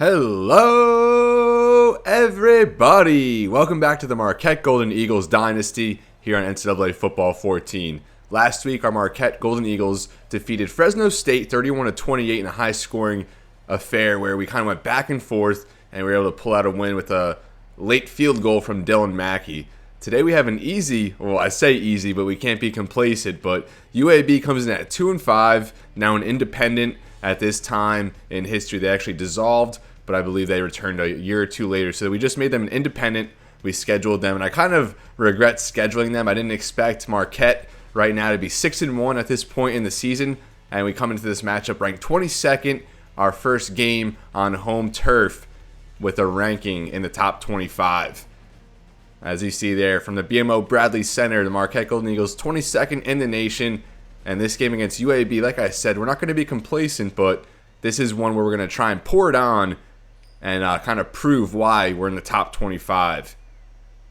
Hello, everybody! Welcome back to the Marquette Golden Eagles Dynasty here on NCAA Football 14. Last week, our Marquette Golden Eagles defeated Fresno State 31-28 in a high-scoring affair where we kind of went back and forth and we were able to pull out a win with a late field goal from Dylan Mackey. Today we have an easy, well, I say easy, but we can't be complacent, but UAB comes in at 2-5, now an independent. At this time in history, they actually dissolved, but I believe they returned a year or two later. So we just made them an independent. We scheduled them, and I kind of regret scheduling them. I didn't expect Marquette right now to be 6-1 at this point in the season, and we come into this matchup ranked 22nd, our first game on home turf with a ranking in the top 25. As you see there, from the BMO Bradley Center, the Marquette Golden Eagles 22nd in the nation. And this game against UAB, like I said, we're not going to be complacent, but this is one where we're going to try and pour it on and kind of prove why we're in the top 25.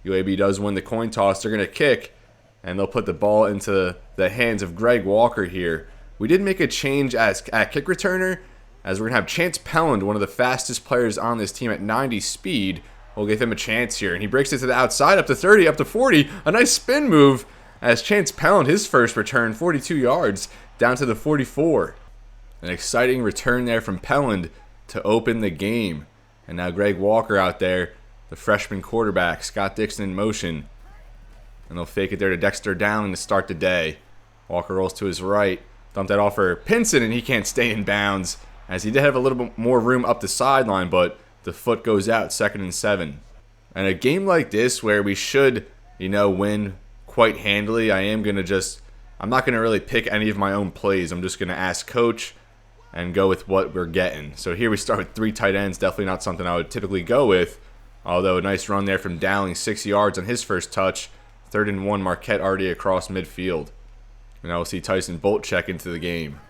UAB does win the coin toss. They're going to kick, and they'll put the ball into the hands of Greg Walker here. We did make a change at kick returner, as we're going to have Chance Pelland, one of the fastest players on this team at 90 speed. We'll give him a chance here, and he breaks it to the outside, up to 30, up to 40. A nice spin move. As Chance Pelland, his first return, 42 yards, down to the 44. An exciting return there from Pelland to open the game. And now Greg Walker out there, the freshman quarterback, Scott Dixon in motion. And they'll fake it there to Dexter Dowling to start the day. Walker rolls to his right, dumped that off for Pinson, and he can't stay in bounds, as he did have a little bit more room up the sideline, but the foot goes out, 2nd and 7. And a game like this where we should, win quite handily, I'm not going to really pick any of my own plays. I'm just going to ask coach and go with what we're getting. So here we start with 3 tight ends. Definitely not something I would typically go with. Although a nice run there from Dowling, 6 yards on his first touch. 3rd and 1, Marquette already across midfield. And now we'll see Tyson Bolt check into the game.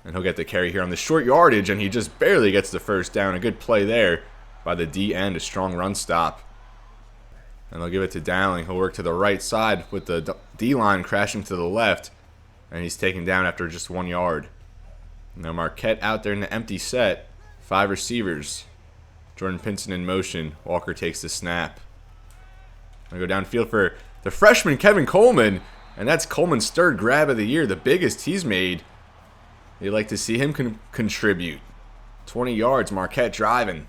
And he'll get the carry here on the short yardage, and he just barely gets the first down. A good play there by the D end, a strong run stop. And they'll give it to Dowling. He'll work to the right side with the D-line crashing to the left. And he's taken down after just 1 yard. Now Marquette out there in the empty set. 5 receivers. Jordan Pinson in motion. Walker takes the snap. Gonna go downfield for the freshman Kevin Coleman. And that's Coleman's 3rd grab of the year. The biggest he's made. You'd like to see him contribute. 20 yards. Marquette driving.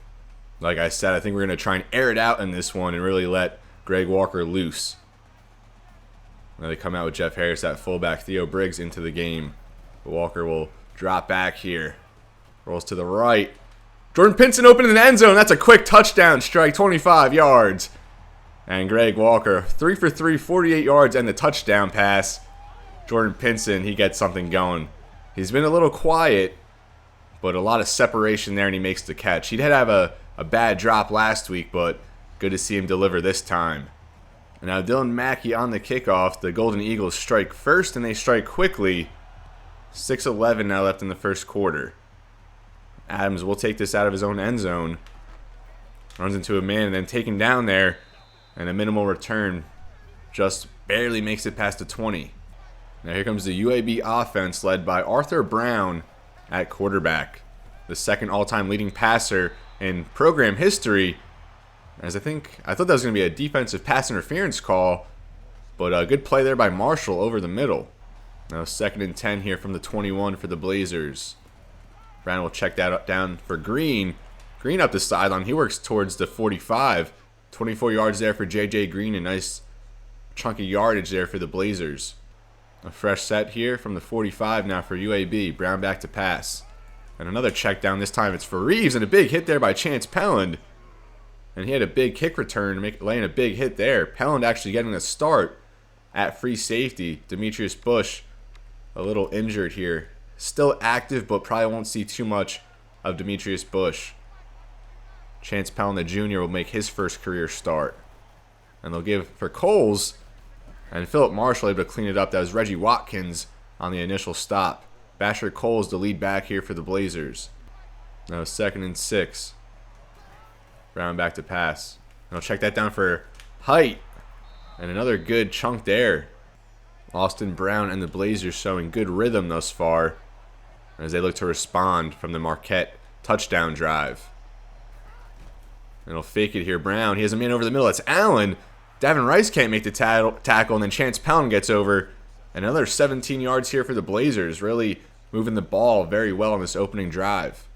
Like I said, I think we're going to try and air it out in this one and really let Greg Walker loose. Now they come out with Jeff Harris at fullback, Theo Briggs into the game. But Walker will drop back here. Rolls to the right. Jordan Pinson open in the end zone. That's a quick touchdown strike, 25 yards. And Greg Walker, 3 for 3, 48 yards and the touchdown pass. Jordan Pinson, he gets something going. He's been a little quiet, but a lot of separation there, and he makes the catch. He did have a bad drop last week, but good to see him deliver this time. And now Dylan Mackey on the kickoff. The Golden Eagles strike first, and they strike quickly. 6:11 now left in the first quarter. Adams will take this out of his own end zone. Runs into a man and then taken down there. And a minimal return. Just barely makes it past the 20. Now here comes the UAB offense led by Arthur Brown at quarterback. The 2nd all-time leading passer in program history, as I thought that was going to be a defensive pass interference call, but a good play there by Marshall over the middle. Now 2nd and 10 here from the 21 for the Blazers. Brown will check that down for Green. Green up the sideline. He works towards the 45. 24 yards there for J.J. Green. A nice chunky yardage there for the Blazers. A fresh set here from the 45 now for UAB. Brown back to pass. And another check down. This time it's for Reeves, and a big hit there by Chance Pelland. And he had a big kick return, laying a big hit there. Pelland actually getting a start at free safety. Demetrius Bush, a little injured here. Still active, but probably won't see too much of Demetrius Bush. Chance Pelland, the junior, will make his first career start. And they'll give for Coles, and Philip Marshall able to clean it up. That was Reggie Watkins on the initial stop. Bashr Coles, the lead back here for the Blazers. Now 2nd and 6. Brown back to pass. And I'll check that down for Height. And another good chunk there. Austin Brown and the Blazers showing good rhythm thus far as they look to respond from the Marquette touchdown drive. And he'll fake it here. Brown, he has a man over the middle. That's Allen. Davin Rice can't make the tackle, and then Chance Pound gets over. Another 17 yards here for the Blazers, really moving the ball very well on this opening drive.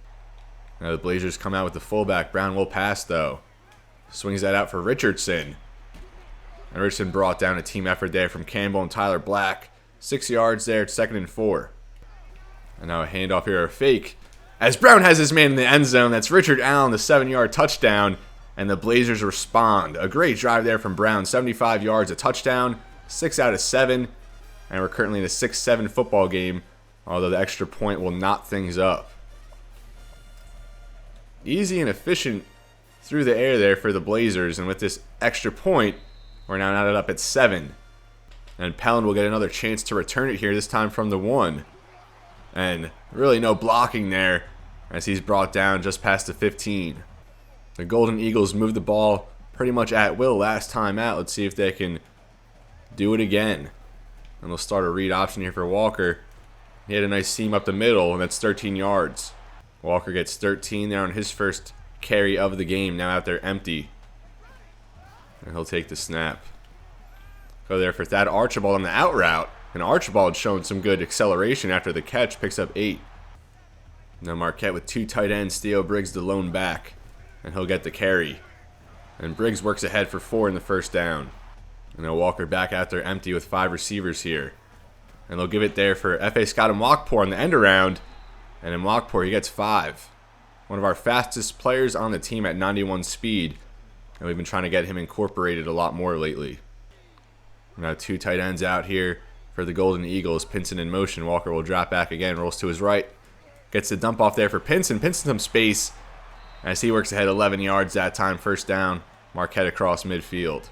Now the Blazers come out with the fullback. Brown will pass, though. Swings that out for Richardson. And Richardson brought down a team effort there from Campbell and Tyler Black. 6 yards there, 2nd and 4. And now a handoff here, a fake. As Brown has his man in the end zone, that's Richard Allen, the 7-yard touchdown. And the Blazers respond. A great drive there from Brown. 75 yards, a touchdown. 6 out of 7. And we're currently in a 6-7 football game. Although the extra point will knot things up. Easy and efficient through the air there for the Blazers. And with this extra point, we're now knotted up at 7. And Pelland will get another chance to return it here, this time from the 1. And really no blocking there as he's brought down just past the 15. The Golden Eagles moved the ball pretty much at will last time out. Let's see if they can do it again. And they'll start a read option here for Walker. He had a nice seam up the middle, and that's 13 yards. Walker gets 13 there on his first carry of the game, now out there empty. And he'll take the snap. Go there for Thad Archibald on the out route. And Archibald showing some good acceleration after the catch, picks up 8. Now Marquette with 2 tight ends, Theo Briggs the lone back. And he'll get the carry. And Briggs works ahead for 4 in the first down. And now Walker back out there empty with 5 receivers here. And they'll give it there for F.A. Scott and Mwakpour on the end around. And in Mwakpour, he gets 5. One of our fastest players on the team at 91 speed. And we've been trying to get him incorporated a lot more lately. Now 2 tight ends out here for the Golden Eagles. Pinson in motion. Walker will drop back again. Rolls to his right. Gets the dump off there for Pinson. Pinson some space as he works ahead 11 yards that time. First down. Marquette across midfield.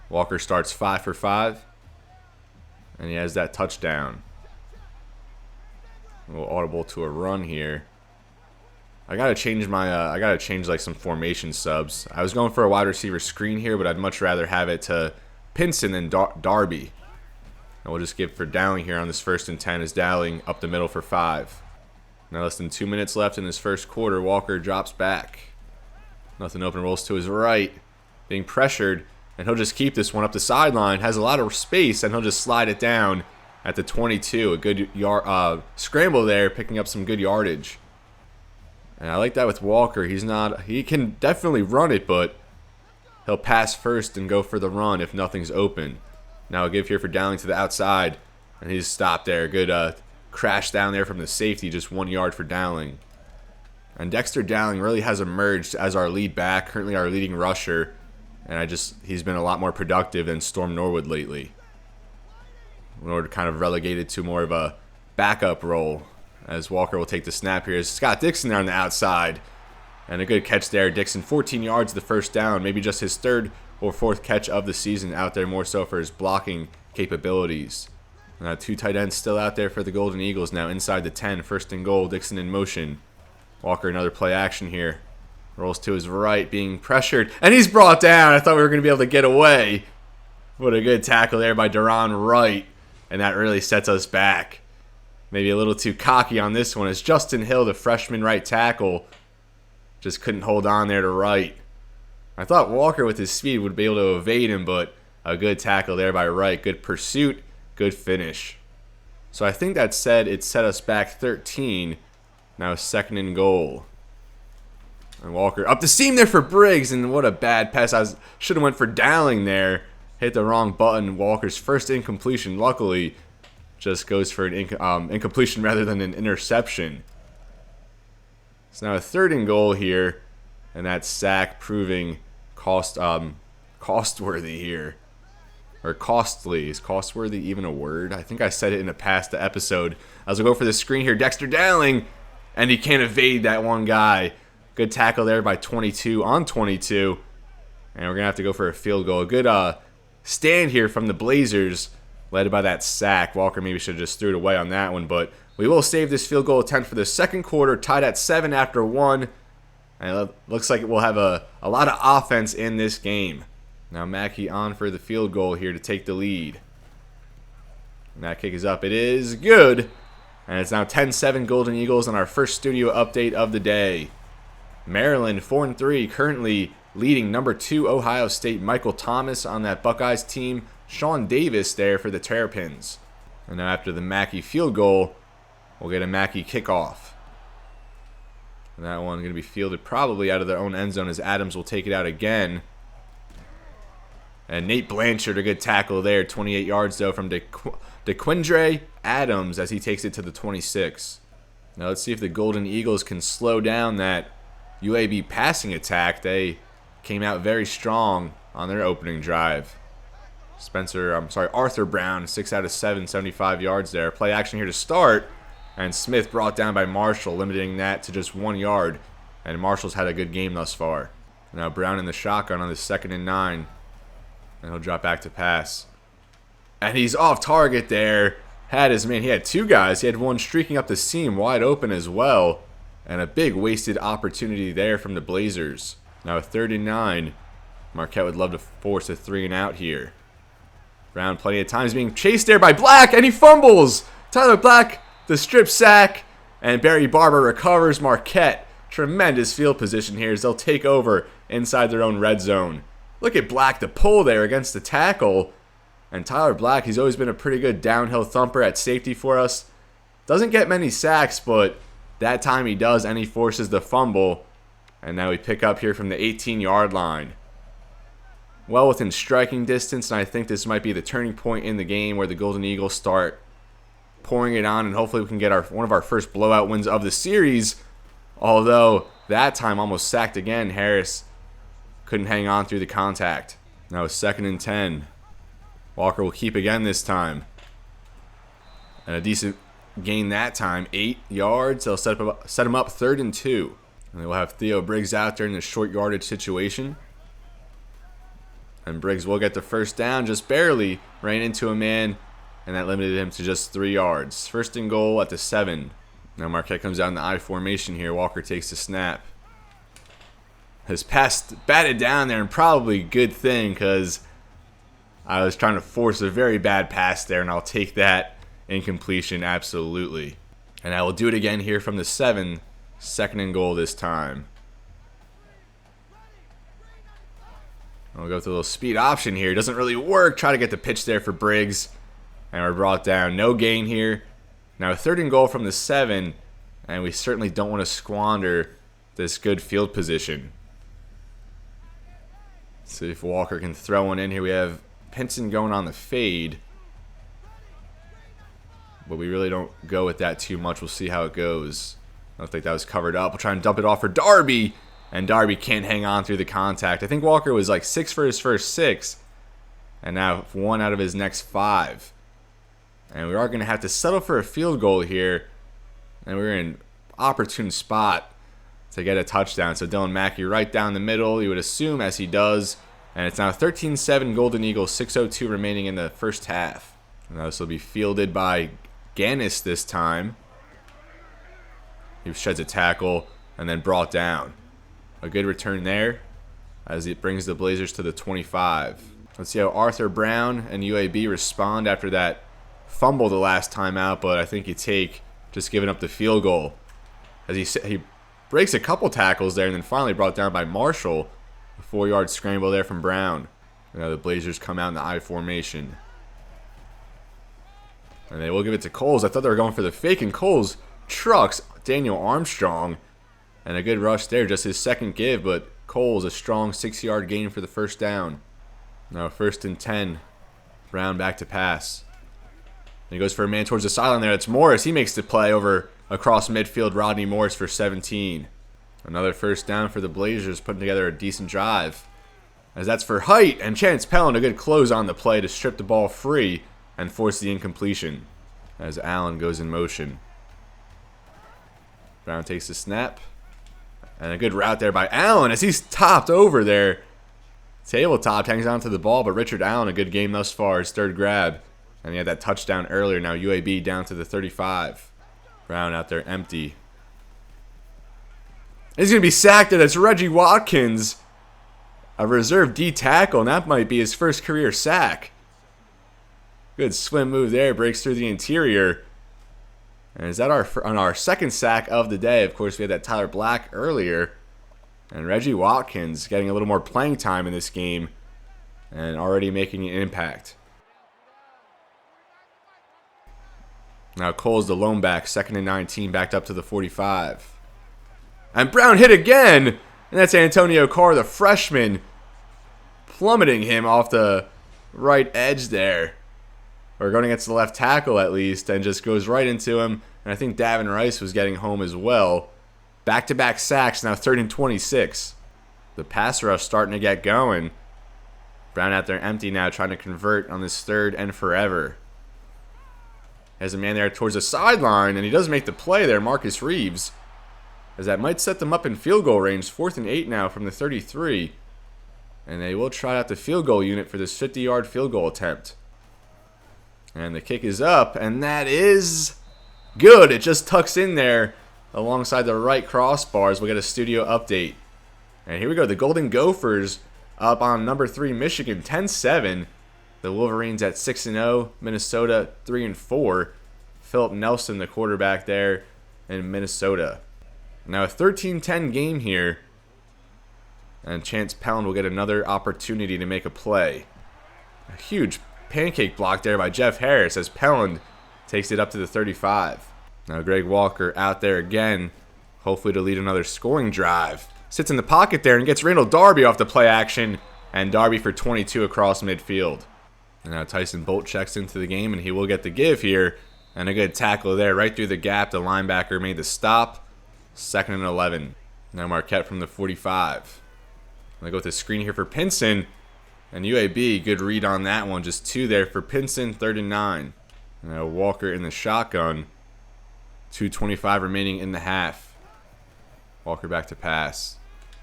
Walker starts 5 for 5. And he has that touchdown. A little audible to a run here. I gotta change like some formation subs. I was going for a wide receiver screen here, but I'd much rather have it to Pinson than Darby. And we'll just give for Dowling here on this 1st and 10 as Dowling up the middle for 5. Now less than 2 minutes left in this first quarter. Walker drops back. Nothing open, rolls to his right. Being pressured, and he'll just keep this one up the sideline. Has a lot of space, and he'll just slide it down at the 22. A good scramble there, picking up some good yardage. And I like that with Walker. He can definitely run it, but he'll pass first and go for the run if nothing's open. Now a give here for Dowling to the outside. And he's stopped there. Good crash down there from the safety. Just 1 yard for Dowling. And Dexter Dowling really has emerged as our lead back. Currently our leading rusher. And he's been a lot more productive than Storm Norwood lately. Norwood kind of relegated to more of a backup role. As Walker will take the snap here. Scott Dixon there on the outside. And a good catch there. Dixon 14 yards the first down. Maybe just his 3rd or 4th catch of the season out there, more so for his blocking capabilities. Now 2 tight ends still out there for the Golden Eagles now inside the 10. 1st and goal. Dixon in motion. Walker another play action here. Rolls to his right, being pressured. And he's brought down. I thought we were going to be able to get away. What a good tackle there by Duron Wright. And that really sets us back. Maybe a little too cocky on this one as Justin Hill, the freshman right tackle, just couldn't hold on there to Wright. I thought Walker with his speed would be able to evade him, but a good tackle there by Wright. Good pursuit, good finish. So I think that said it set us back 13. Now 2nd and goal. And Walker up the seam there for Briggs, and what a bad pass. I should have went for Dowling there. Hit the wrong button. Walker's first incompletion, luckily, just goes for an incompletion rather than an interception. So now a 3rd and goal here, and that sack proving costworthy here. Or costly. Is costworthy even a word? I think I said it in a past episode. As we go for the screen here, Dexter Dowling, and he can't evade that one guy. Good tackle there by 22 on 22. And we're going to have to go for a field goal. A good stand here from the Blazers, led by that sack. Walker maybe should have just threw it away on that one, but we will save this field goal attempt for the 2nd quarter, tied at 7 after 1. And it looks like we'll have a lot of offense in this game. Now Mackey on for the field goal here to take the lead. And that kick is up. It is good. And it's now 10-7 Golden Eagles on our first studio update of the day. Maryland 4-3, currently leading number 2 Ohio State. Michael Thomas on that Buckeyes team. Sean Davis there for the Terrapins. And now after the Mackey field goal, we'll get a Mackey kickoff. And that one going to be fielded probably out of their own end zone as Adams will take it out again. And Nate Blanchard, a good tackle there. 28 yards, though, from DeQuindre Adams as he takes it to the 26. Now let's see if the Golden Eagles can slow down that UAB passing attack. They came out very strong on their opening drive. Arthur Brown, 6 out of 7, 75 yards there. Play action here to start. And Smith brought down by Marshall, limiting that to just 1 yard. And Marshall's had a good game thus far. Now Brown in the shotgun on the 2nd and 9. And he'll drop back to pass. And he's off target there. Had his man. He had 2 guys. He had one streaking up the seam wide open as well. And a big wasted opportunity there from the Blazers. Now 3rd and 9. Marquette would love to force a 3 and out here. Brown plenty of times being chased there by Black. And he fumbles. Tyler Black, the strip sack. And Barry Barber recovers. Marquette, tremendous field position here as they'll take over inside their own red zone. Look at Black, the pull there against the tackle. And Tyler Black, he's always been a pretty good downhill thumper at safety for us. Doesn't get many sacks, but that time he does, and he forces the fumble. And now we pick up here from the 18-yard line. Well within striking distance, and I think this might be the turning point in the game where the Golden Eagles start pouring it on, and hopefully we can get one of our first blowout wins of the series. Although, that time almost sacked again. Harris couldn't hang on through the contact. Now it's 2nd and 10. Walker will keep again this time. And a decent gain that time. 8 yards. They'll set him up 3rd and 2. And they will have Theo Briggs out there in the short yardage situation. And Briggs will get the first down. Just barely ran into a man. And that limited him to just 3 yards. 1st and goal at the 7. Now Marquette comes out in the I formation here. Walker takes the snap. His pass batted down there, and probably good thing because I was trying to force a very bad pass there, and I'll take that incompletion absolutely. And I will do it again here from the 7, 2nd and goal this time. I'll go with a little speed option here. Doesn't really work. Try to get the pitch there for Briggs, and we're brought down. No gain here. Now 3rd and goal from the 7, and we certainly don't want to squander this good field position. See if Walker can throw one in here. We have Pinson going on the fade. But we really don't go with that too much. We'll see how it goes. I don't think that was covered up. We'll try and dump it off for Darby. And Darby can't hang on through the contact. I think Walker was like 6 for his first 6. And now 1 out of his next 5. And we are going to have to settle for a field goal here. And we're in an opportune spot to get a touchdown. So Dylan Mackey right down the middle, you would assume, as he does. And it's now 13-7 Golden Eagles, 6:02 remaining in the first half. And now this will be fielded by Gannis this time. He sheds a tackle and then brought down. A good return there as it brings the Blazers to the 25. Let's see how Arthur Brown and UAB respond after that fumble the last time out, but I think you take just giving up the field goal. As he breaks a couple tackles there and then finally brought down by Marshall. A 4-yard scramble there from Brown. Now the Blazers come out in the I formation. And they will give it to Coles. I thought they were going for the fake, and Coles trucks Daniel Armstrong. And a good rush there, just his second give, but Coles a strong 6-yard gain for the first down. Now 1st and 10. Brown back to pass. And he goes for a man towards the sideline there. It's Morris. He makes the play over across midfield. Rodney Morris for 17. Another first down for the Blazers, putting together a decent drive. As that's for Height, and Chance Pellin, a good close on the play to strip the ball free and force the incompletion. As Allen goes in motion. Brown takes the snap. And a good route there by Allen as he's topped over there. Tabletop hangs on to the ball, but Richard Allen, a good game thus far, his 3rd grab. And he had that touchdown earlier. Now UAB down to the 35. Brown out there empty. He's going to be sacked there. That's Reggie Watkins, a reserve D tackle, and that might be his first career sack. Good swim move there. Breaks through the interior. And is that on our second sack of the day? Of course, we had that Tyler Black earlier. And Reggie Watkins getting a little more playing time in this game and already making an impact. Now Cole's the lone back, 2nd and 19, backed up to the 45. And Brown hit again! And that's Antonio Carr, the freshman, plummeting him off the right edge there. Or going against the left tackle at least, and just goes right into him. And I think Davin Rice was getting home as well. Back-to-back sacks, now 3rd and 26. The pass rush starting to get going. Brown out there empty now, trying to convert on this 3rd and forever. Has a man there towards the sideline, and he does make the play there, Marcus Reeves. As that might set them up in field goal range. 4th and 8 now from the 33. And they will try out the field goal unit for this 50-yard field goal attempt. And the kick is up, and that is good. It just tucks in there alongside the right crossbars. We'll get a studio update. And here we go. The Golden Gophers up on number 3 Michigan, 10-7. The Wolverines at 6-0. Minnesota 3-4. Philip Nelson, the quarterback there in Minnesota. Now a 13-10 game here. And Chance Pelland will get another opportunity to make a play. A huge pancake block there by Jeff Harris as Pelland takes it up to the 35. Now Greg Walker out there again, hopefully to lead another scoring drive. Sits in the pocket there and gets Randall Darby off the play action, and Darby for 22 across midfield. And now Tyson Bolt checks into the game, and he will get the give here. And a good tackle there right through the gap. The linebacker made the stop. 2nd and 11. Now Marquette from the 45. They go with the screen here for Pinson. And UAB, good read on that one. Just 2 there for Pinson, 3rd and 9. Now Walker in the shotgun. 2:25 remaining in the half. Walker back to pass.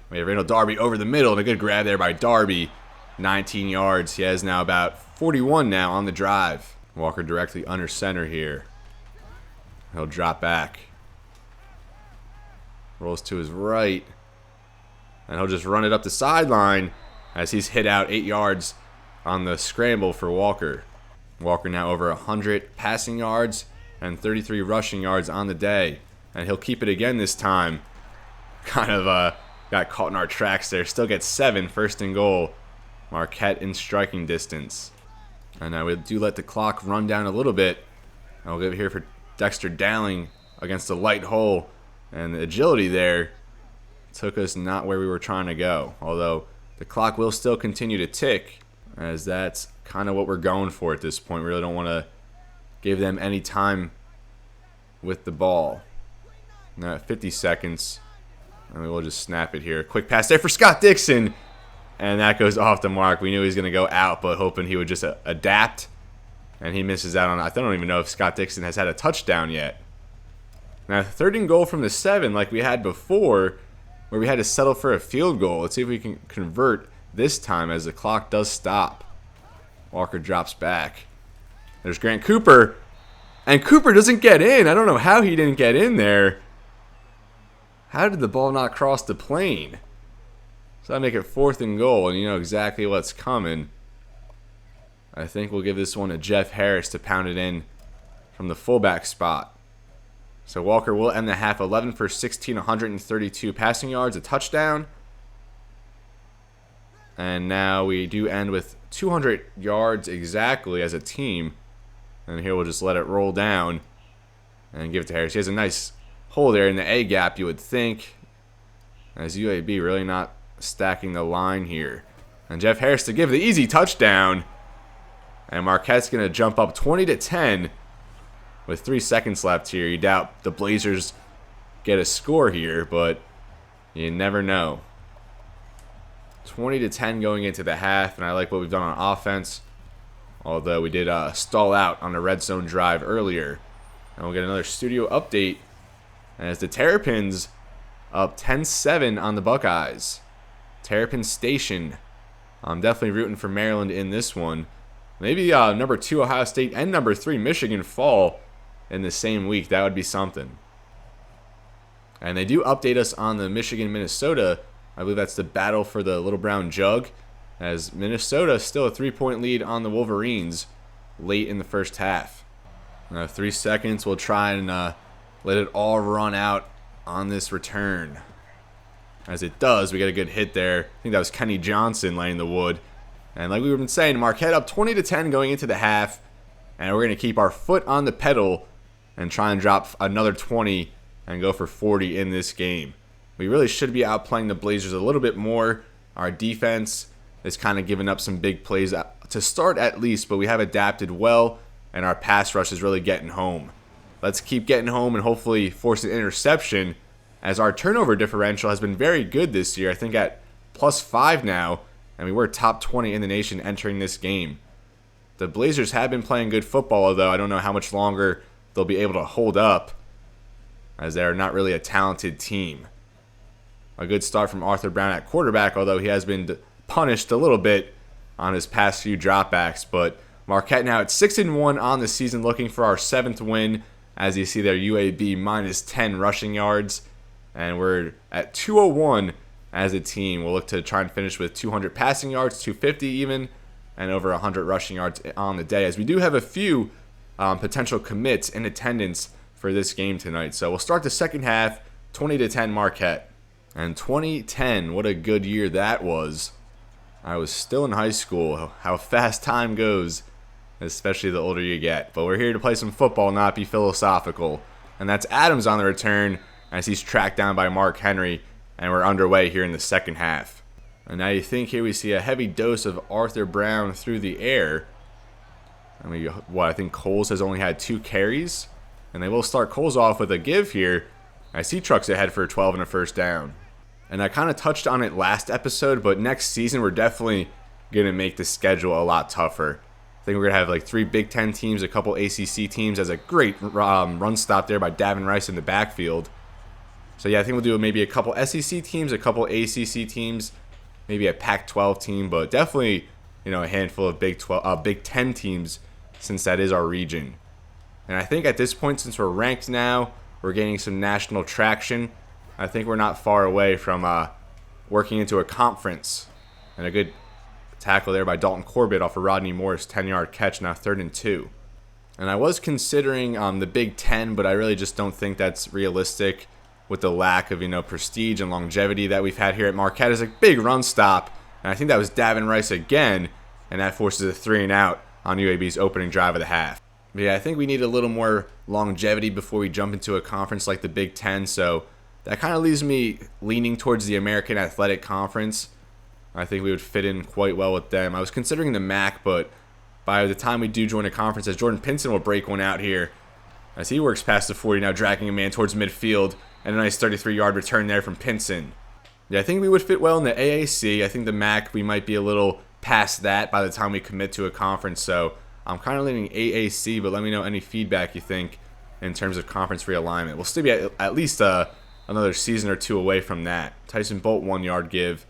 We have Randall Darby over the middle, and a good grab there by Darby. 19 yards. He has now about 41 now on the drive. Walker directly under center here. He'll drop back. Rolls to his right. And he'll just run it up the sideline as he's hit out 8 yards on the scramble for Walker. Walker now over 100 passing yards and 33 rushing yards on the day. And he'll keep it again this time. Kind of got caught in our tracks there. Still gets 7, 1st and goal. Marquette in striking distance. And now we do let the clock run down a little bit. And we'll give it here for Dexter Dowling against the light hole. And the agility there took us not where we were trying to go. Although the clock will still continue to tick, as that's kind of what we're going for at this point. We really don't want to give them any time with the ball. Now at 50 seconds. And we will just snap it here. Quick pass there for Scott Dixon. And that goes off the mark. We knew he was going to go out, but hoping he would just adapt. And he misses out on it. I don't even know if Scott Dixon has had a touchdown yet. Now 3rd and goal from the 7 like we had before, where we had to settle for a field goal. Let's see if we can convert this time as the clock does stop. Walker drops back. There's Grant Cooper. And Cooper doesn't get in. I don't know how he didn't get in there. How did the ball not cross the plane? So I make it 4th and goal, and you know exactly what's coming. I think we'll give this one to Jeff Harris to pound it in from the fullback spot. So Walker will end the half 11 for 16, 132 passing yards, a touchdown. And now we do end with 200 yards exactly as a team. And here we'll just let it roll down and give it to Harris. He has a nice hole there in the A gap, you would think. As UAB really not stacking the line here. And Jeff Harris to give the easy touchdown. And Marquette's going to jump up 20-10 with 3 seconds left here. You doubt the Blazers get a score here, but you never know. 20-10 going into the half, and I like what we've done on offense. Although we did stall out on a red zone drive earlier. And we'll get another studio update as the Terrapins up 10-7 on the Buckeyes. Terrapin Station. I'm definitely rooting for Maryland in this one. Maybe number 2 Ohio State and number 3 Michigan fall in the same week. That would be something. And they do update us on the Michigan-Minnesota. I believe that's the battle for the Little Brown Jug, as Minnesota still a 3-point lead on the Wolverines late in the first half. 3 seconds. We'll try and let it all run out on this return. As it does, we get a good hit there. I think that was Kenny Johnson laying the wood. And like we've been saying, Marquette up 20-10 going into the half. And we're going to keep our foot on the pedal and try and drop another 20 and go for 40 in this game. We really should be outplaying the Blazers a little bit more. Our defense is kind of giving up some big plays to start at least, but we have adapted well, and our pass rush is really getting home. Let's keep getting home and hopefully force an interception, as our turnover differential has been very good this year. I think at +5 now, and we were top 20 in the nation entering this game. The Blazers have been playing good football, although I don't know how much longer they'll be able to hold up, as they're not really a talented team. A good start from Arthur Brown at quarterback, although he has been punished a little bit on his past few dropbacks. But Marquette now at 6-1 on the season, looking for our 7th win. As you see there, UAB -10 rushing yards. And we're at 201 as a team. We'll look to try and finish with 200 passing yards, 250 even, and over 100 rushing yards on the day, as we do have a few potential commits in attendance for this game tonight. So we'll start the second half, 20-10 Marquette. And 2010, what a good year that was. I was still in high school. How fast time goes, especially the older you get. But we're here to play some football, not be philosophical. And that's Adams on the return as he's tracked down by Mark Henry. And we're underway here in the second half. And now you think here we see a heavy dose of Arthur Brown through the air. I mean, I think Coles has only had 2 carries. And they will start Coles off with a give here as he trucks ahead for 12 and a first down. And I kind of touched on it last episode, but next season we're definitely going to make the schedule a lot tougher. I think we're going to have like 3 Big Ten teams, a couple ACC teams, as a great run stop there by Davin Rice in the backfield. So yeah, I think we'll do maybe a couple SEC teams, a couple ACC teams, maybe a Pac-12 team, but definitely, a handful of Big Ten teams, since that is our region. And I think at this point, since we're ranked now, we're gaining some national traction. I think we're not far away from working into a conference. And a good tackle there by Dalton Corbett off of Rodney Moore's 10-yard catch, now 3rd and 2. And I was considering the Big Ten, but I really just don't think that's realistic with the lack of prestige and longevity that we've had here at Marquette. Is a big run stop, and I think that was Davin Rice again, and that forces a 3-and-out on UAB's opening drive of the half. But yeah, I think we need a little more longevity before we jump into a conference like the Big Ten, so that kind of leaves me leaning towards the American Athletic Conference. I think we would fit in quite well with them. I was considering the MAC, but by the time we do join a conference, as Jordan Pinson will break one out here, as he works past the 40, now dragging a man towards midfield, and a nice 33-yard return there from Pinson. Yeah, I think we would fit well in the AAC. I think the MAC, we might be a little past that by the time we commit to a conference, so I'm kind of leaning AAC, but let me know any feedback you think in terms of conference realignment. We'll still be at least another season or 2 away from that. Tyson Bolt 1-yard give,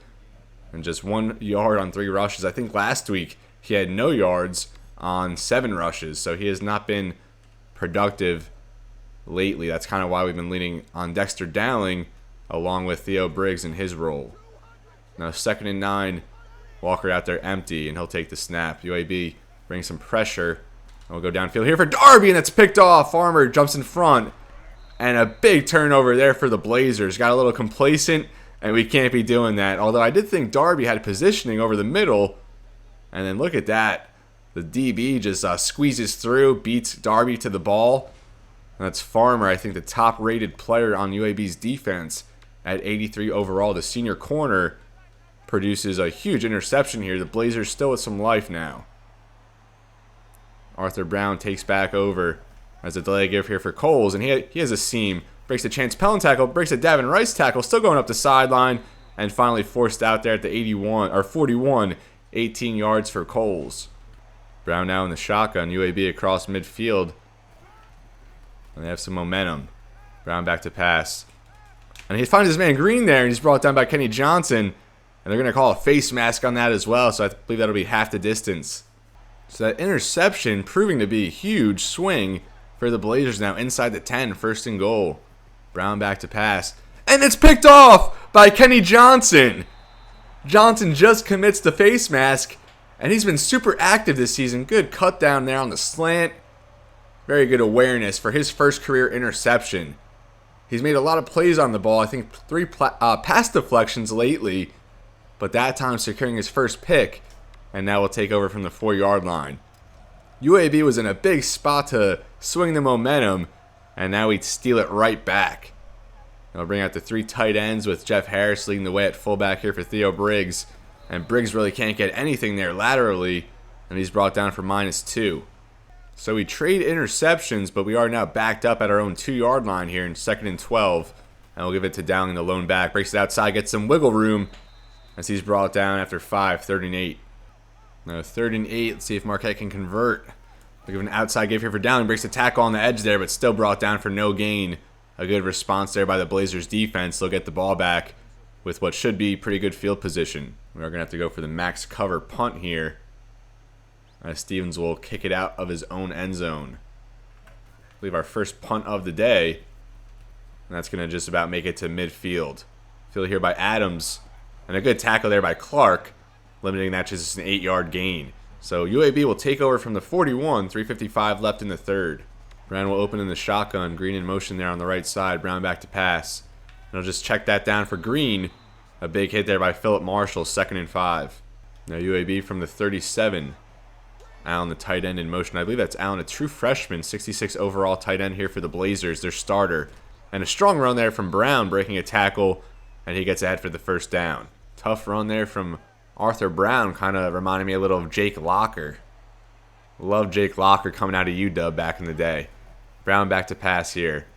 and just 1 yard on 3 rushes. I think last week he had no yards on 7 rushes, so he has not been productive lately. That's kind of why we've been leaning on Dexter Dowling along with Theo Briggs in his role. Now 2nd and 9, Walker out there empty, and he'll take the snap. UAB brings some pressure, and we'll go downfield here for Darby, and it's picked off. Farmer jumps in front, and a big turnover there for the Blazers. Got a little complacent, and we can't be doing that. Although I did think Darby had positioning over the middle, and then look at that. The DB just squeezes through, beats Darby to the ball. And that's Farmer, I think the top-rated player on UAB's defense at 83 overall. The senior corner produces a huge interception here. The Blazers still with some life now. Arthur Brown takes back over as a delay give here for Coles, and he has a seam. Breaks a Chance Pellin tackle, breaks a Davin Rice tackle, still going up the sideline, and finally forced out there at the 41, 18 yards for Coles. Brown now in the shotgun, UAB across midfield. And they have some momentum. Brown back to pass. And he finds his man Green there, and he's brought down by Kenny Johnson. And they're going to call a face mask on that as well, so I believe that'll be half the distance. So that interception proving to be a huge swing for the Blazers now inside the 10, 1st and goal. Brown back to pass. And it's picked off by Kenny Johnson. Johnson just commits the face mask, and he's been super active this season. Good cut down there on the slant. Very good awareness for his first career interception. He's made a lot of plays on the ball. I think 3 pass deflections lately, but that time securing his first pick, and now we'll take over from the 4-yard line. UAB was in a big spot to swing the momentum, and now we'd steal it right back. We'll bring out the 3 tight ends with Jeff Harris leading the way at fullback here for Theo Briggs. And Briggs really can't get anything there laterally, and he's brought down for -2. So we trade interceptions, but we are now backed up at our own 2-yard line here in 2nd and 12. And we'll give it to Dowling, the lone back. Breaks it outside, gets some wiggle room as he's brought down after 5, 3rd and 8. Now 3rd and 8, let's see if Marquette can convert. We'll give an outside give here for Dowling. Breaks the tackle on the edge there, but still brought down for no gain. A good response there by the Blazers defense. They'll get the ball back with what should be pretty good field position. We're going to have to go for the max cover punt here. Stevens will kick it out of his own end zone. I believe our first punt of the day. And that's going to just about make it to midfield. Field here by Adams. And a good tackle there by Clark, limiting that to just an 8-yard gain. So UAB will take over from the 41, 3:55 left in the 3rd. Brown will open in the shotgun. Green in motion there on the right side. Brown back to pass. And he'll just check that down for Green. A big hit there by Philip Marshall, 2nd and 5. Now UAB from the 37. Allen, the tight end in motion. I believe that's Allen, a true freshman, 66 overall tight end here for the Blazers, their starter. And a strong run there from Brown, breaking a tackle, and he gets ahead for the first down. Tough run there from Arthur Brown, kind of reminded me a little of Jake Locker. Love Jake Locker coming out of UW back in the day. Brown back to pass here.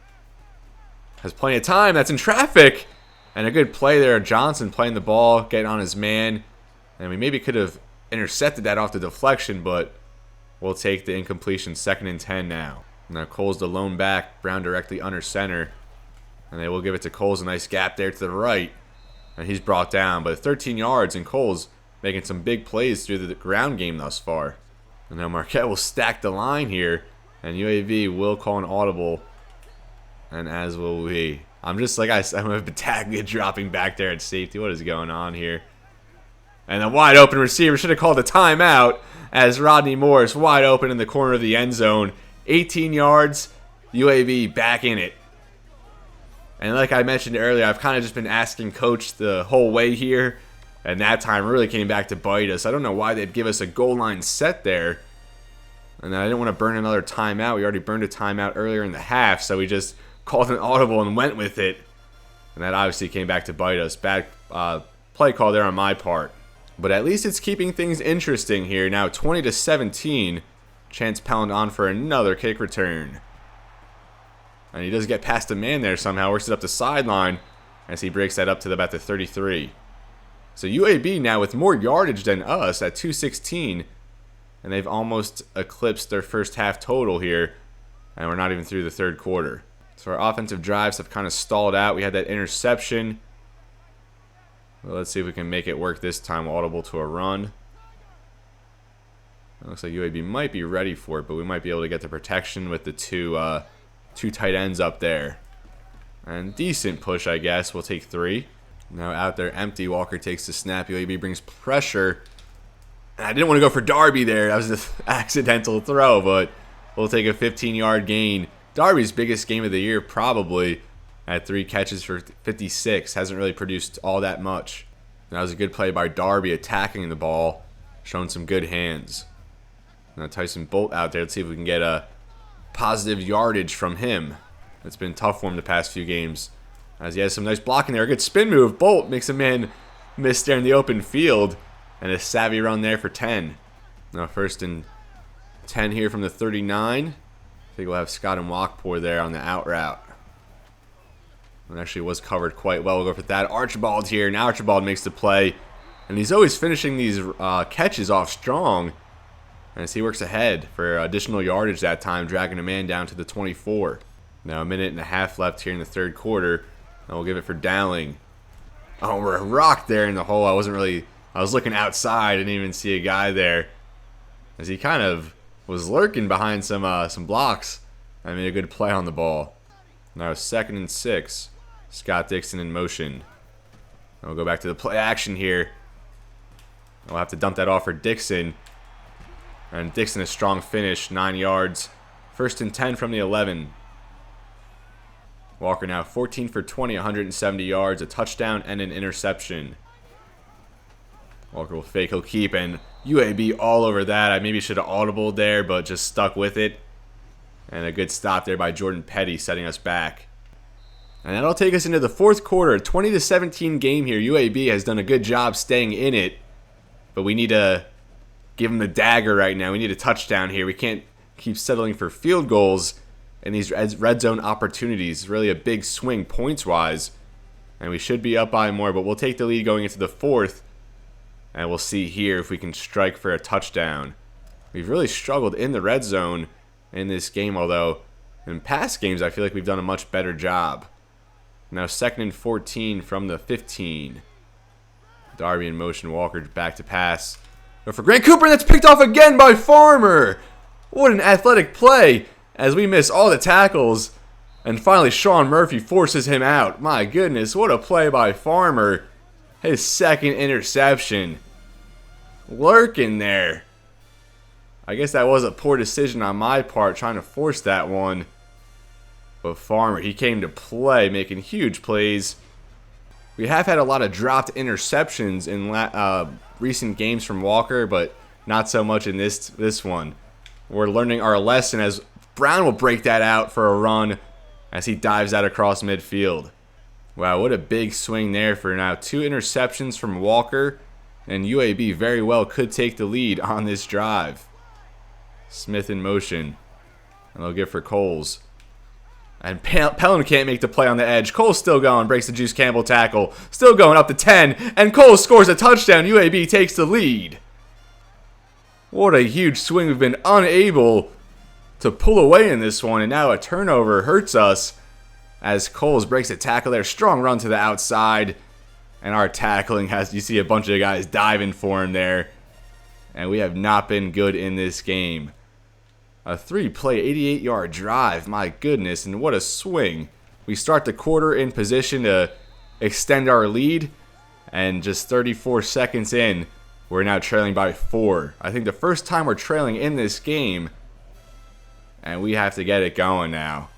Has plenty of time. That's in traffic. And a good play there. Johnson playing the ball, getting on his man. And we maybe could have intercepted that off the deflection, but we'll take the incompletion. 2nd and 10 now. Now Cole's the lone back. Brown directly under center. And they will give it to Cole's. A nice gap there to the right. And he's brought down. But 13 yards, and Cole's making some big plays through the ground game thus far. And now Marquette will stack the line here. And UAB will call an audible. And as will we. I'm just, like I said, I'm a Battaglia dropping back there at safety. What is going on here? And a wide open receiver. Should have called a timeout as Rodney Morris wide open in the corner of the end zone. 18 yards. UAB back in it. And like I mentioned earlier, I've kind of just been asking Coach the whole way here. And that time really came back to bite us. I don't know why they'd give us a goal line set there. And I didn't want to burn another timeout. We already burned a timeout earlier in the half, so we just called an audible and went with it. And that obviously came back to bite us. Bad play call there on my part. But at least it's keeping things interesting here. Now 20-17. Chance Pelland on for another kick return. And he does get past a man there somehow. Works it up the sideline as he breaks that up to about the 33. So UAB now with more yardage than us at 216. And they've almost eclipsed their first half total here. And we're not even through the 3rd quarter. So our offensive drives have kind of stalled out. We had that interception. Well, let's see if we can make it work this time. Audible to a run. It looks like UAB might be ready for it, but we might be able to get the protection with the two tight ends up there. And decent push, I guess. We'll take 3. Now out there empty. Walker takes the snap. UAB brings pressure. And I didn't want to go for Darby there. That was an accidental throw, but we'll take a 15-yard gain. Darby's biggest game of the year, probably, at 3 catches for 56. Hasn't really produced all that much. That was a good play by Darby attacking the ball, showing some good hands. Now Tyson Bolt out there. Let's see if we can get a positive yardage from him. It's been tough for him the past few games. As he has some nice blocking there. A good spin move. Bolt makes a man miss there in the open field. And a savvy run there for 10. Now 1st and 10 here from the 39. I think we'll have Scott and Walkpour there on the out route. It actually was covered quite well. We'll go for that. Archibald here. Now Archibald makes the play. And he's always finishing these catches off strong. And as he works ahead for additional yardage that time, dragging a man down to the 24. Now 1.5 minutes left here in the 3rd quarter. And we'll give it for Dowling. Oh, we're rocked there in the hole. I was looking outside. I didn't even see a guy there. As he kind of was lurking behind some blocks. I made a good play on the ball. Now 2nd and 6. Scott Dixon in motion. And we'll go back to the play action here. We'll have to dump that off for Dixon. And Dixon a strong finish, 9 yards. 1st and 10 from the 11. Walker now 14 for 20, 170 yards, a touchdown, and an interception. Walker will fake, he'll keep, and UAB all over that. I maybe should have audibled there, but just stuck with it. And a good stop there by Jordan Petty, setting us back. And that'll take us into the fourth quarter. 20-17 game here. UAB has done a good job staying in it, but we need to give them the dagger right now. We need a touchdown here. We can't keep settling for field goals in these red zone opportunities. Really a big swing points-wise, and we should be up by more, but we'll take the lead going into the fourth. And we'll see here if we can strike for a touchdown. We've really struggled in the red zone in this game, although in past games I feel like we've done a much better job. Now 2nd and 14 from the 15. Darby in motion, Walker back to pass. But for Grant Cooper, that's picked off again by Farmer. What an athletic play as we miss all the tackles. And finally Sean Murphy forces him out. My goodness, what a play by Farmer. His second interception. Lurking there. I guess that was a poor decision on my part, trying to force that one. But Farmer, he came to play, making huge plays. We have had a lot of dropped interceptions in recent games from Walker, but not so much in this one. We're learning our lesson as Brown will break that out for a run as he dives out across midfield. Wow, what a big swing there for now 2 interceptions from Walker, and UAB very well could take the lead on this drive. Smith in motion, and they'll give for Coles. And Pellin can't make the play on the edge. Cole's still going, breaks the Juice Campbell tackle, still going up to 10, and Cole scores a touchdown. UAB takes the lead. What a huge swing. We've been unable to pull away in this one, and now a turnover hurts us. As Coles breaks a tackle there, strong run to the outside. And our tackling has, you see a bunch of guys diving for him there. And we have not been good in this game. A 3-play, 88-yard drive, my goodness, and what a swing. We start the quarter in position to extend our lead. And just 34 seconds in, we're now trailing by 4. I think the first time we're trailing in this game. And we have to get it going now.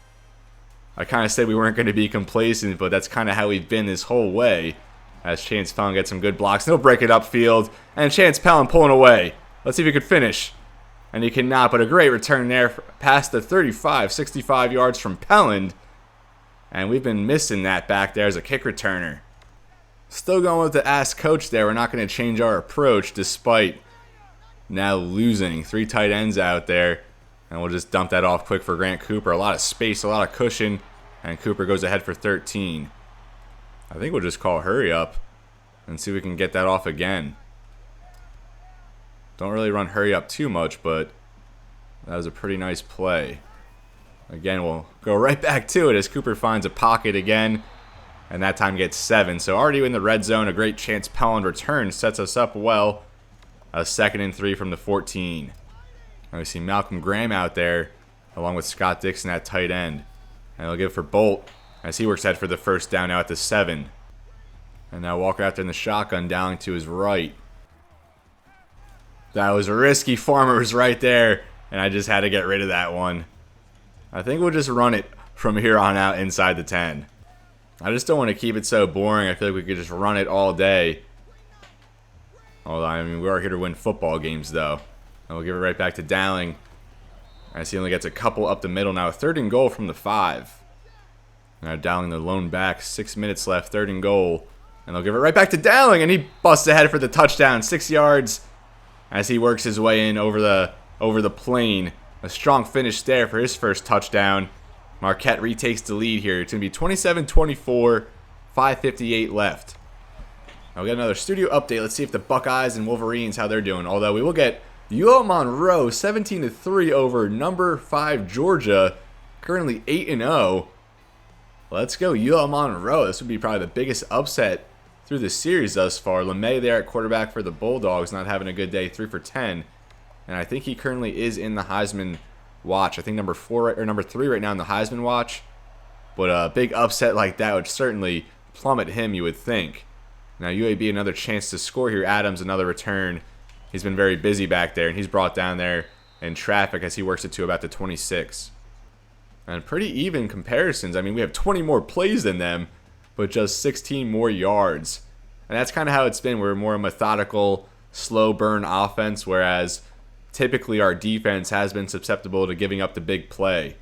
I kind of said we weren't going to be complacent, but that's kind of how we've been this whole way. As Chance Pellin gets some good blocks. And he'll break it upfield. And Chance Pellin pulling away. Let's see if he could finish. And he cannot, but a great return there past the 35, 65 yards from Pellin. And we've been missing that back there as a kick returner. Still going with the ask coach there. We're not going to change our approach despite now losing 3 tight ends out there. And we'll just dump that off quick for Grant Cooper. A lot of space, a lot of cushion. And Cooper goes ahead for 13. I think we'll just call hurry up and see if we can get that off again. Don't really run hurry up too much, but that was a pretty nice play. Again, we'll go right back to it as Cooper finds a pocket again. And that time gets 7. So already in the red zone, a great Chance Pellin return sets us up well. A 2nd and 3 from the 14. Now we see Malcolm Graham out there, along with Scott Dixon at tight end. And they'll give for Bolt as he works ahead for the first down now at the 7. And now Walker out there in the shotgun, down to his right. That was a risky. Farmer was right there, and I just had to get rid of that one. I think we'll just run it from here on out inside the 10. I just don't want to keep it so boring. I feel like we could just run it all day. Although, I mean, we are here to win football games, though. And we'll give it right back to Dowling. As he only gets a couple up the middle now. 3rd and goal from the 5. Now Dowling the lone back. 6 minutes left. 3rd and goal. And they'll give it right back to Dowling. And he busts ahead for the touchdown. 6 yards as he works his way in over the plane. A strong finish there for his first touchdown. Marquette retakes the lead here. It's going to be 27-24. 5:58 left. Now we got another studio update. Let's see if the Buckeyes and Wolverines, how they're doing. Although we will get UL Monroe 17-3 over number 5 Georgia, currently 8-0. Let's go UL Monroe. This would be probably the biggest upset through the series thus far. LeMay there at quarterback for the Bulldogs, not having a good day, 3 for 10. And I think he currently is in the Heisman watch. I think number 4 or number 3 right now in the Heisman watch. But a big upset like that would certainly plummet him, you would think. Now UAB another chance to score here. Adams another return. He's been very busy back there, and he's brought down there in traffic as he works it to about the 26. And pretty even comparisons. I mean, we have 20 more plays than them, but just 16 more yards. And that's kind of how it's been. We're more a methodical, slow burn offense, whereas typically our defense has been susceptible to giving up the big play.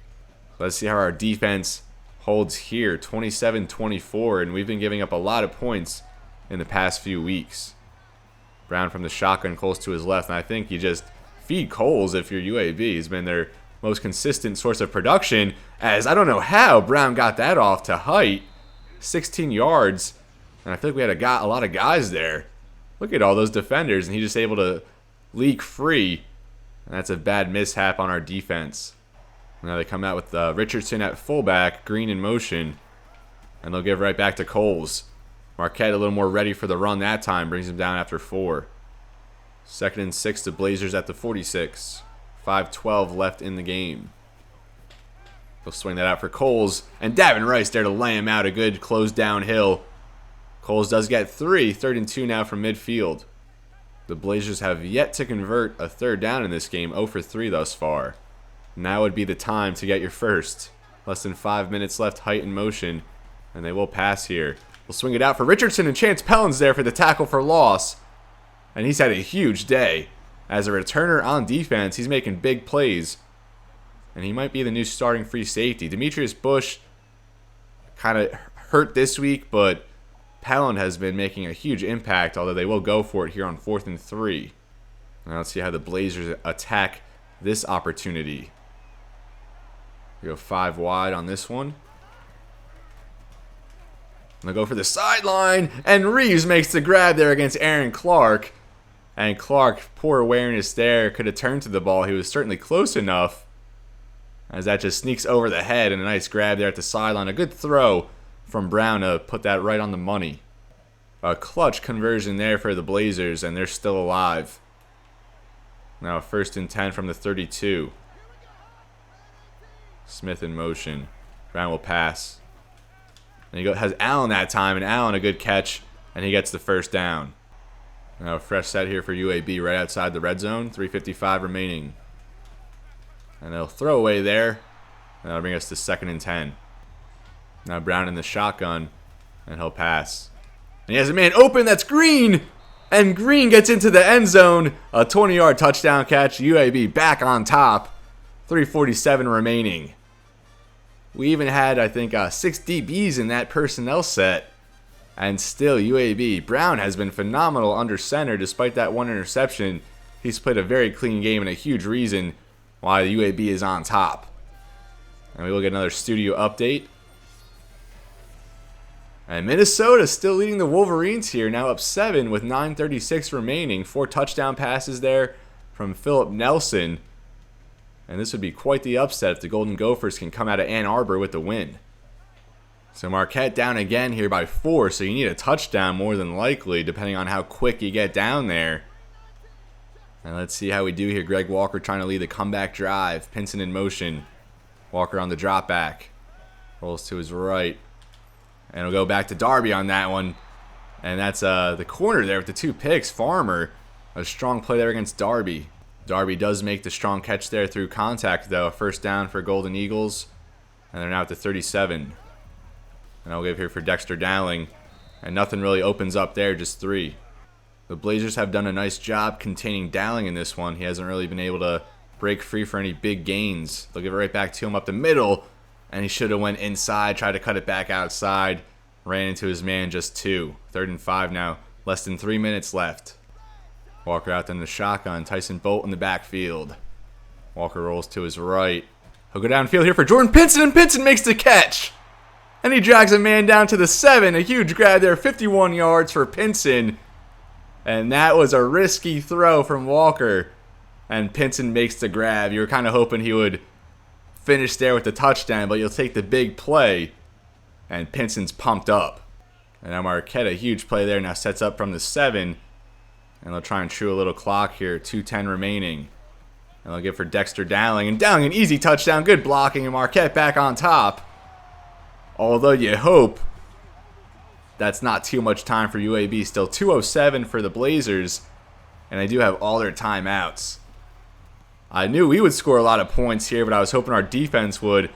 Let's see how our defense holds here. 27-24, and we've been giving up a lot of points in the past few weeks. Brown from the shotgun, Coles to his left, and I think you just feed Coles if you're UAB. He's been their most consistent source of production, as I don't know how Brown got that off to height. 16 yards, and I feel like we had a lot of guys there. Look at all those defenders, and he's just able to leak free, and that's a bad mishap on our defense. Now they come out with Richardson at fullback, Green in motion, and they'll give right back to Coles. Marquette a little more ready for the run that time, brings him down after 4. 2nd and 6 to Blazers at the 46. 5:12 left in the game. They'll swing that out for Coles, and Davin Rice there to lay him out. A good close downhill. Coles does get 3. 3rd and 2 now from midfield. The Blazers have yet to convert a 3rd down in this game, 0 for 3 thus far. Now would be the time to get your first. Less than 5 minutes left, height in motion, and they will pass here. We'll swing it out for Richardson, and Chance Pellin's there for the tackle for loss. And he's had a huge day. As a returner on defense, he's making big plays. And he might be the new starting free safety. Demetrius Bush kind of hurt this week, but Pellin has been making a huge impact, although they will go for it here on 4th and 3. Now let's see how the Blazers attack this opportunity. We go 5 wide on this one. And they'll go for the sideline, and Reeves makes the grab there against Aaron Clark. And Clark, poor awareness there, could have turned to the ball. He was certainly close enough, as that just sneaks over the head, and a nice grab there at the sideline. A good throw from Brown to put that right on the money. A clutch conversion there for the Blazers, and they're still alive. Now 1st and 10 from the 32. Smith in motion. Brown will pass. And he has Allen that time, and Allen a good catch, and he gets the 1st down. Now a fresh set here for UAB right outside the red zone. 3:55 remaining. And they'll throw away there. And that'll bring us to 2nd and 10. Now Brown in the shotgun, and he'll pass. And he has a man open, that's Green! And Green gets into the end zone. A 20-yard touchdown catch. UAB back on top. 3:47 remaining. We even had, I think, 6 DBs in that personnel set. And still, UAB. Brown has been phenomenal under center despite that 1 interception. He's played a very clean game and a huge reason why the UAB is on top. And we will get another studio update. And Minnesota still leading the Wolverines here, now up 7 with 9:36 remaining. 4 touchdown passes there from Philip Nelson. And this would be quite the upset if the Golden Gophers can come out of Ann Arbor with the win. So Marquette down again here by 4, so you need a touchdown more than likely, depending on how quick you get down there. And let's see how we do here. Greg Walker trying to lead the comeback drive. Pinson in motion. Walker on the drop back. Rolls to his right. And he'll go back to Darby on that one. And that's the corner there with the 2 picks. Farmer, a strong play there against Darby. Darby does make the strong catch there through contact, though. A 1st down for Golden Eagles. And they're now at the 37. And I'll give here for Dexter Dowling. And nothing really opens up there, just 3. The Blazers have done a nice job containing Dowling in this one. He hasn't really been able to break free for any big gains. They'll give it right back to him up the middle. And he should have went inside, tried to cut it back outside. Ran into his man, just 2. 3rd and 5 now. Less than 3 minutes left. Walker out in the shotgun. Tyson Bolt in the backfield. Walker rolls to his right. He'll go downfield here for Jordan Pinson, and Pinson makes the catch. And he drags a man down to the 7. A huge grab there, 51 yards for Pinson. And that was a risky throw from Walker. And Pinson makes the grab. You were kind of hoping he would finish there with the touchdown, but you'll take the big play. And Pinson's pumped up. And now Marquette, a huge play there, now sets up from the 7. And they'll try and chew a little clock here. 2:10 remaining. And they'll give for Dexter Dowling. And Dowling, an easy touchdown. Good blocking. And Marquette back on top. Although you hope that's not too much time for UAB. Still 2:07 for the Blazers. And they do have all their timeouts. I knew we would score a lot of points here, but I was hoping our defense would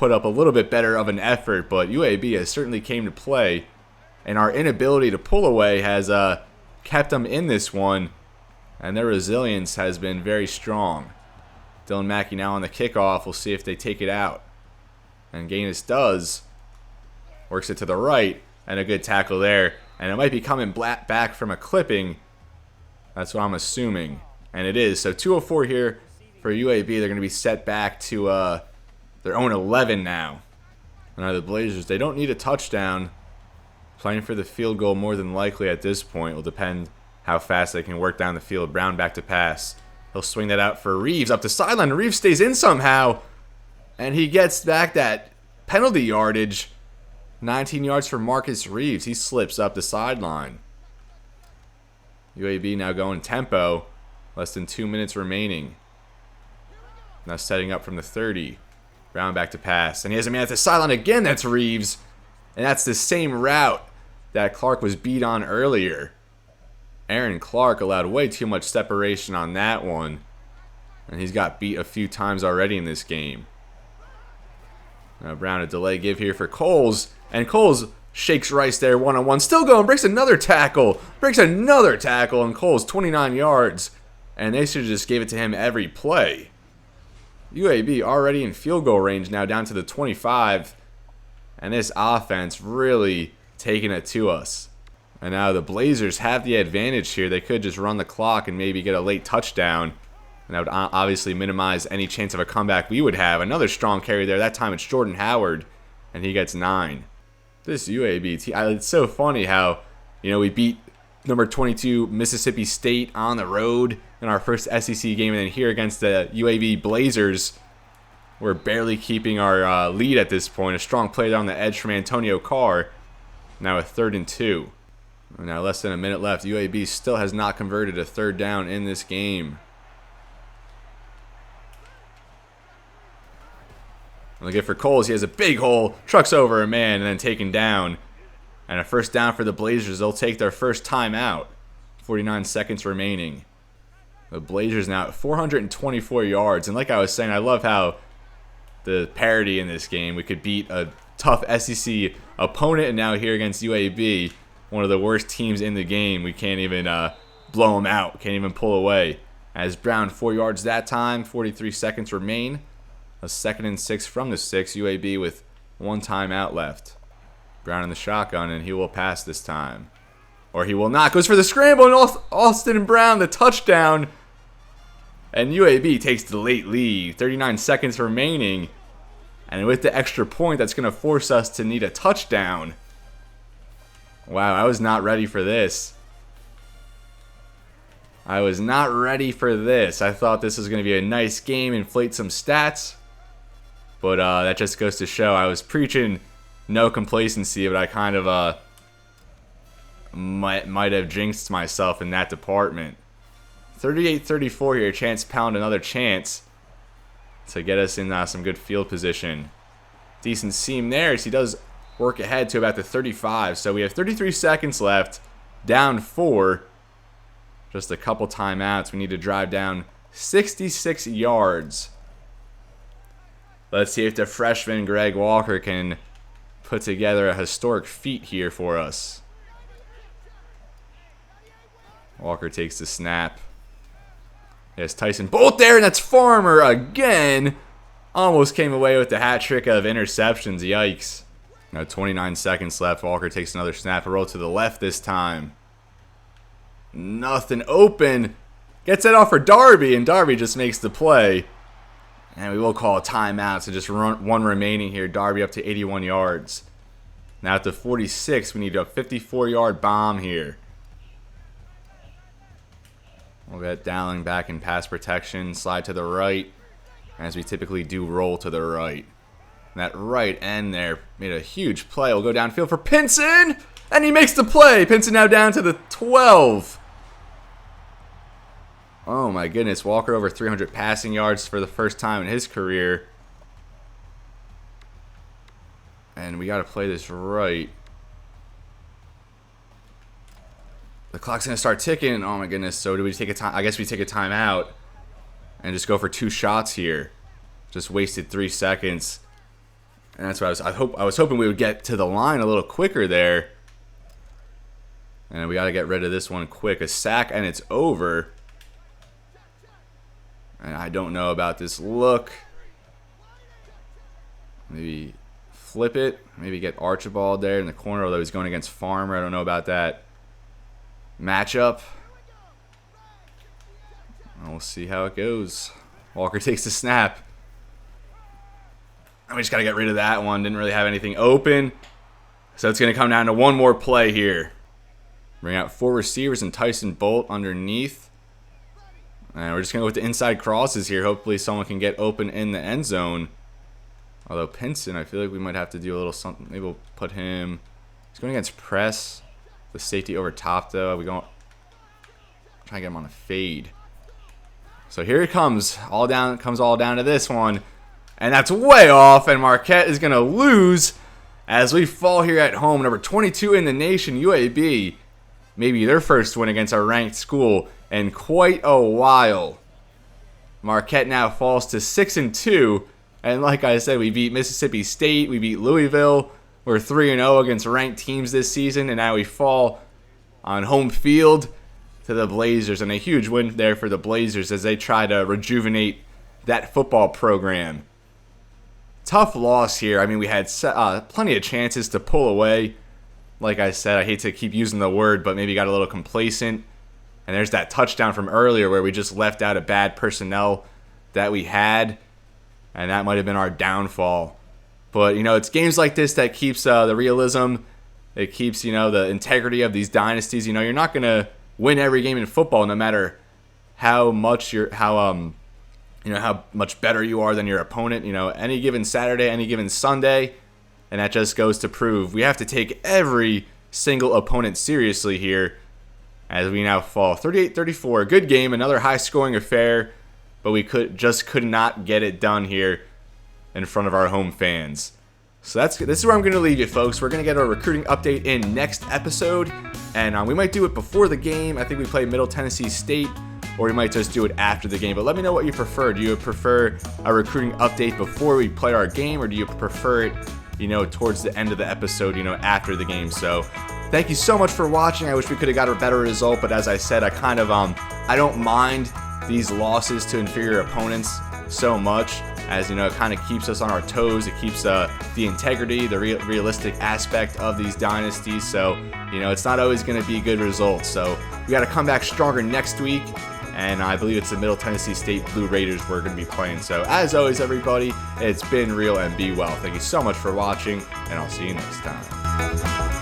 put up a little bit better of an effort, but UAB has certainly came to play, and our inability to pull away has kept them in this one, and their resilience has been very strong. Dylan Mackey now on the kickoff. We'll see if they take it out. And Gaines does. Works it to the right, and a good tackle there. And it might be coming back from a clipping. That's what I'm assuming. And it is. So 2:04 here for UAB. They're going to be set back to their own 11 now. Now the Blazers, they don't need a touchdown. Playing for the field goal more than likely at this point. Will depend how fast they can work down the field. Brown back to pass. He'll swing that out for Reeves up the sideline. Reeves stays in somehow. And he gets back that penalty yardage. 19 yards for Marcus Reeves. He slips up the sideline. UAB now going tempo. Less than 2 minutes remaining. Now setting up from the 30. Brown back to pass. And he has a man at the sideline again. That's Reeves. And that's the same route that Clark was beat on earlier. Aaron Clark allowed way too much separation on that one. And he's got beat a few times already in this game. Now Brown, a delay give here for Coles. And Coles shakes Rice there one-on-one. Still going, breaks another tackle. And Coles 29 yards. And they should have just gave it to him every play. UAB already in field goal range now, down to the 25. And this offense really taking it to us. And now the Blazers have the advantage here. They could just run the clock and maybe get a late touchdown. And that would obviously minimize any chance of a comeback we would have. Another strong carry there. That time it's Jordan Howard. And he gets 9. This UAB team, it's so funny how, we beat number 22 Mississippi State on the road in our first SEC game. And then here against the UAB Blazers, we're barely keeping our lead at this point. A strong play down the edge from Antonio Carr. Now a 3rd and 2. Now less than a minute left. UAB still has not converted a 3rd down in this game. Looking for Coles. He has a big hole. Trucks over a man and then taken down. And a 1st down for the Blazers. They'll take their first timeout. 49 seconds remaining. The Blazers now at 424 yards. And like I was saying, I love how the parity in this game. We could beat a tough SEC opponent, and now here against UAB, one of the worst teams in the game, we can't even blow them out, can't even pull away. As Brown 4 yards that time, 43 seconds remain. A 2nd and 6 from the 6, UAB with 1 timeout left. Brown in the shotgun, and he will pass this time. Or he will not. Goes for the scramble, and Austin Brown, the touchdown. And UAB takes the late lead. 39 seconds remaining. And with the extra point, that's going to force us to need a touchdown. Wow, I was not ready for this. I thought this was going to be a nice game, inflate some stats. But that just goes to show I was preaching no complacency, but I kind of might have jinxed myself in that department. 38-34 here. Chance pound another chance to get us in some good field position. Decent seam there as he does work ahead to about the 35. So we have 33 seconds left. Down 4. Just a couple timeouts. We need to drive down 66 yards. Let's see if the freshman Greg Walker can put together a historic feat here for us. Walker takes the snap. Yes, Tyson Bolt there, and that's Farmer again. Almost came away with the hat trick of interceptions. Yikes. Now 29 seconds left. Walker takes another snap. A roll to the left this time. Nothing open. Gets it off for Darby, and Darby just makes the play. And we will call a timeout, so just one remaining here. Darby up to 81 yards. Now at the 46, we need a 54-yard bomb here. We'll get Dowling back in pass protection. Slide to the right. As we typically do, roll to the right. And that right end there made a huge play. We'll go downfield for Pinson. And he makes the play. Pinson now down to the 12. Oh my goodness. Walker over 300 passing yards for the first time in his career. And we got to play this right. The clock's going to start ticking. Oh my goodness. So do we take a time? I guess we take a timeout and just go for 2 shots here. Just wasted 3 seconds. And that's what I was hoping we would get to the line a little quicker there. And we got to get rid of this one quick. A sack, and it's over. And I don't know about this look. Maybe flip it. Maybe get Archibald there in the corner, although he's going against Farmer. I don't know about that matchup. We'll see how it goes. Walker takes the snap. And we just got to get rid of that one. Didn't really have anything open. So it's going to come down to one more play here. Bring out 4 receivers and Tyson Bolt underneath. And we're just going to go with the inside crosses here. Hopefully someone can get open in the end zone. Although Pinson, I feel like we might have to do a little something. Maybe we'll put him. He's going against press. The safety over top, though. We going try to get him on a fade. So here it comes. All down to this one. And that's way off, and Marquette is going to lose as we fall here at home. Number 22 in the nation, UAB. Maybe their first win against a ranked school in quite a while. Marquette now falls to 6-2. And like I said, we beat Mississippi State. We beat Louisville. We're 3-0 against ranked teams this season. And now we fall on home field to the Blazers. And a huge win there for the Blazers as they try to rejuvenate that football program. Tough loss here. I mean, we had plenty of chances to pull away. Like I said, I hate to keep using the word, but maybe got a little complacent. And there's that touchdown from earlier where we just left out a bad personnel that we had. And that might have been our downfall. But, it's games like this that keeps the realism. It keeps, the integrity of these dynasties. You're not going to win every game in football no matter how much how much better you are than your opponent. Any given Saturday, any given Sunday. And that just goes to prove we have to take every single opponent seriously here as we now fall 38-34. Good game, another high-scoring affair, but we could not get it done here in front of our home fans. So this is where I'm going to leave you, folks. We're going to get our recruiting update in next episode, and we might do it before the game. I think we play Middle Tennessee State, or we might just do it after the game. But let me know what you prefer. Do you prefer a recruiting update before we play our game, or do you prefer it towards the end of the episode, after the game? So thank you so much for watching. I wish we could have got a better result, but as I said, I don't mind these losses to inferior opponents so much, as it kind of keeps us on our toes. It keeps the integrity, the realistic aspect of these dynasties. So it's not always going to be good results. So we got to come back stronger next week. And I believe it's the Middle Tennessee State Blue Raiders we're going to be playing. So as always, everybody, it's been real and be well. Thank you so much for watching, and I'll see you next time.